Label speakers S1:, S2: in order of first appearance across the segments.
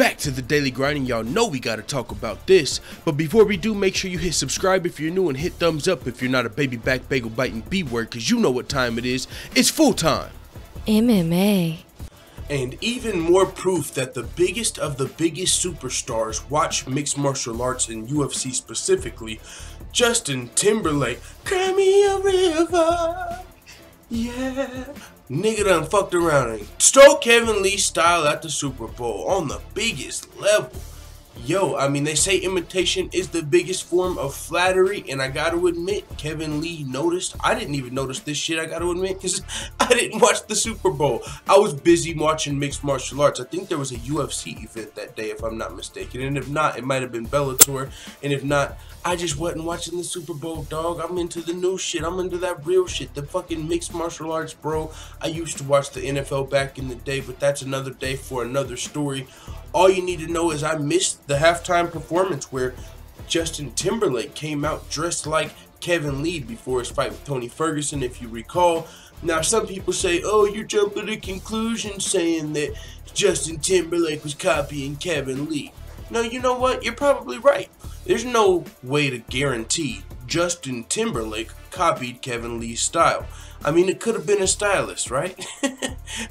S1: back to the Daily Grind, and y'all know we gotta talk about this. But before we do, make sure you hit subscribe if you're new and hit thumbs up if you're not a baby back bagel biting B-word, cause you know what time it is. It's full time.
S2: MMA.
S1: And even more proof that the biggest of the biggest superstars watch mixed martial arts and UFC specifically. Justin Timberlake, cry me a river, yeah. Nigga done fucked around and stole Kevin Lee style at the Super Bowl on the biggest level. Yo, I mean, they say imitation is the biggest form of flattery, and I gotta admit, Kevin Lee noticed. I didn't even notice this shit, I gotta admit, because I didn't watch the Super Bowl. I was busy watching mixed martial arts. I think there was a UFC event that day, if I'm not mistaken, and if not, it might have been Bellator, and if not, I just wasn't watching the Super Bowl, dog. I'm into the new shit. I'm into that real shit, the fucking mixed martial arts, bro. I used to watch the NFL back in the day, but that's another day for another story. All you need to know is I missed the halftime performance where Justin Timberlake came out dressed like Kevin Lee before his fight with Tony Ferguson, if you recall. Now, some people say, oh, you're jumping to conclusions saying that Justin Timberlake was copying Kevin Lee. No, you know what? You're probably right. There's no way to guarantee Justin Timberlake copied Kevin Lee's style. I mean, it could have been a stylist, right?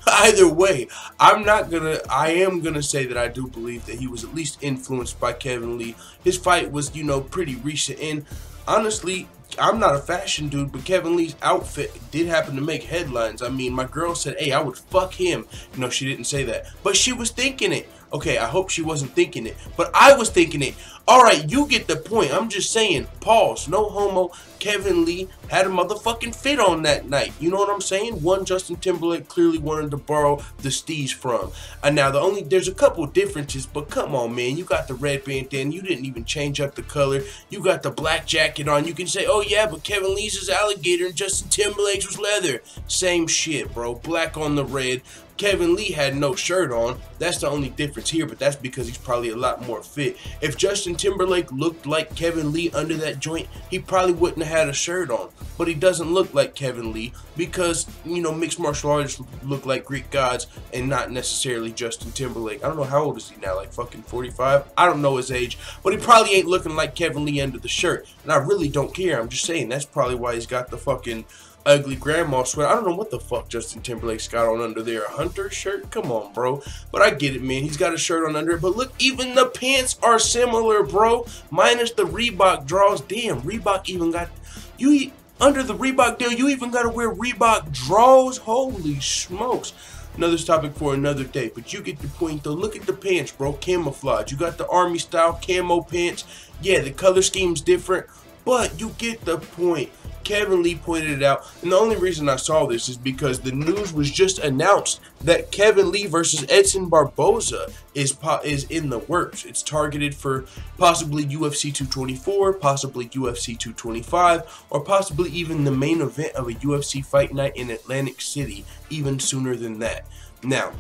S1: Either way, I am gonna say that I do believe that he was at least influenced by Kevin Lee. His fight was, you know, pretty recent, and honestly, I'm not a fashion dude, but Kevin Lee's outfit did happen to make headlines. I mean, my girl said, hey, I would fuck him. No, she didn't say that, but she was thinking it. Okay, I hope she wasn't thinking it, but I was thinking it. Alright, you get the point. I'm just saying, pause, no homo. Kevin Lee had a motherfucking fit on that night. You know what I'm saying? One Justin Timberlake clearly wanted to borrow the steez from. And now there's a couple differences, but come on, man. You got the red bandana. You didn't even change up the color. You got the black jacket on. You can say, oh yeah, but Kevin Lee's is alligator and Justin Timberlake's was leather. Same shit, bro. Black on the red. Kevin Lee had no shirt on. That's the only difference here, but that's because he's probably a lot more fit. If Justin Timberlake looked like Kevin Lee under that joint, he probably wouldn't have had a shirt on. But he doesn't look like Kevin Lee because, you know, mixed martial artists look like Greek gods and not necessarily Justin Timberlake. I don't know, how old is he now, like fucking 45? I don't know his age, but he probably ain't looking like Kevin Lee under the shirt. And I really don't care. I'm just saying that's probably why he's got the fucking ugly grandma sweater. I don't know what the fuck Justin Timberlake's got on under there. A Hunter shirt? Come on, bro. But I get it, man. He's got a shirt on under it. But look, even the pants are similar, bro. Minus the Reebok draws. Damn, Reebok even got... Under the Reebok deal, you even got to wear Reebok draws? Holy smokes. Another topic for another day. But you get the point, though. Look at the pants, bro. Camouflage. You got the army style camo pants. Yeah, the color scheme's different, but you get the point. Kevin Lee pointed it out, and the only reason I saw this is because the news was just announced that Kevin Lee versus Edson Barboza is in the works. It's targeted for possibly UFC 224, possibly UFC 225, or possibly even the main event of a UFC fight night in Atlantic City, even sooner than that. Now,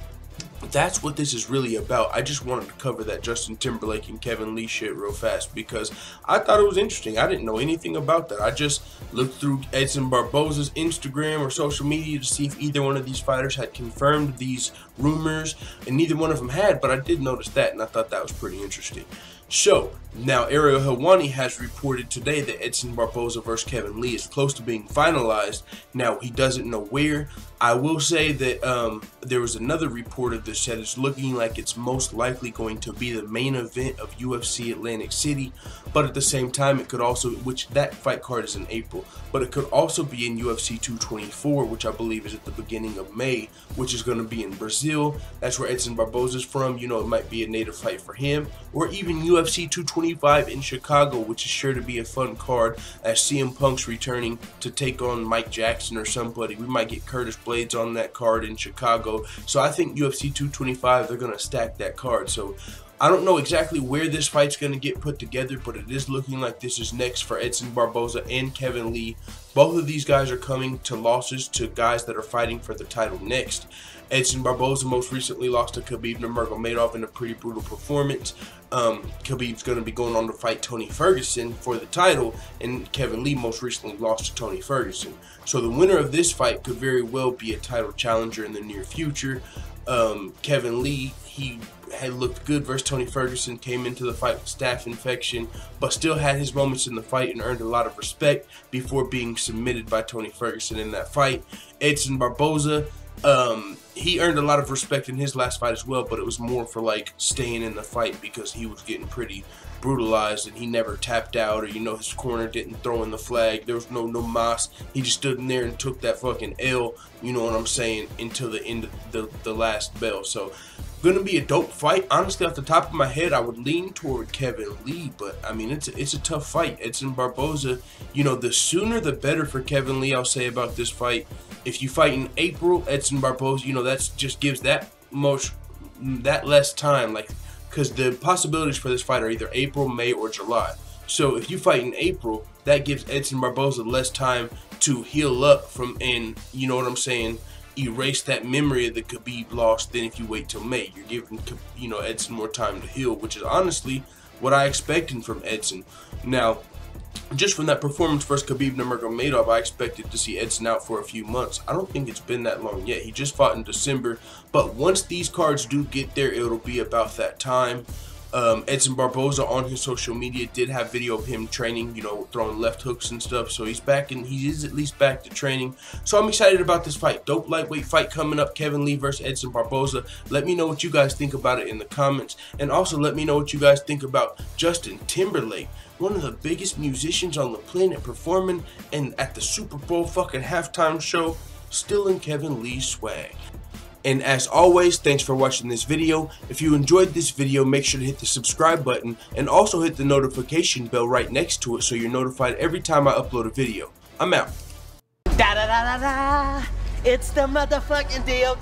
S1: that's what this is really about. I just wanted to cover that Justin Timberlake and Kevin Lee shit real fast because I thought it was interesting. I didn't know anything about that. I just looked through Edson Barboza's Instagram or social media to see if either one of these fighters had confirmed these rumors, and neither one of them had, but I did notice that, and I thought that was pretty interesting. So, now Ariel Helwani has reported today that Edson Barboza versus Kevin Lee is close to being finalized. Now, he doesn't know where. I will say that there was another reporter that said it's looking like it's most likely going to be the main event of UFC Atlantic City, but at the same time, it could also, which that fight card is in April, but it could also be in UFC 224, which I believe is at the beginning of May, which is going to be in Brazil. That's where Edson Barboza's from. You know, it might be a native fight for him, or even UFC 225 in Chicago, which is sure to be a fun card as CM Punk's returning to take on Mike Jackson or somebody. We might get Curtis Blades on that card in Chicago. So I think UFC 225, they're going to stack that card. So I don't know exactly where this fight's going to get put together, but it is looking like this is next for Edson Barboza and Kevin Lee. Both of these guys are coming to losses to guys that are fighting for the title next. Edson Barboza most recently lost to Khabib Nurmagomedov in a pretty brutal performance. Khabib's going to be going on to fight Tony Ferguson for the title, and Kevin Lee most recently lost to Tony Ferguson. So the winner of this fight could very well be a title challenger in the near future. Kevin Lee, he had looked good versus Tony Ferguson, came into the fight with staph infection, but still had his moments in the fight and earned a lot of respect before being submitted by Tony Ferguson in that fight. Edson Barboza, he earned a lot of respect in his last fight as well, but it was more for like staying in the fight because he was getting pretty brutalized and he never tapped out, or his corner didn't throw in the flag. There was no mas. He just stood in there and took that fucking L, you know what I'm saying, until the end of the last bell. So gonna be a dope fight. Honestly, off the top of my head, I would lean toward Kevin Lee, but I mean it's a tough fight. Edson Barboza, the sooner the better for Kevin Lee. I'll say about this fight, if you fight in April, Edson Barboza, that just gives that less time, like, because the possibilities for this fight are either April, May, or July. So if you fight in April, that gives Edson Barboza less time to heal up from, and you know what I'm saying, erase that memory that could be lost than if you wait till May. You're giving Edson more time to heal, which is honestly what I expected from Edson. Now, just from that performance versus Khabib Nurmagomedov, I expected to see Edson out for a few months. I don't think it's been that long yet. He just fought in December, but once these cards do get there, it'll be about that time. Edson Barboza on his social media did have video of him training, throwing left hooks and stuff. So he's back, and he is at least back to training. So I'm excited about this fight. Dope lightweight fight coming up, Kevin Lee versus Edson Barboza. Let me know what you guys think about it in the comments, and also let me know what you guys think about Justin Timberlake, one of the biggest musicians on the planet, performing and at the Super Bowl fucking halftime show, still in Kevin Lee's swag. And as always, thanks for watching this video. If you enjoyed this video, make sure to hit the subscribe button and also hit the notification bell right next to it so you're notified every time I upload a video. I'm out.
S3: Da da da da da. It's the motherfucking DOG.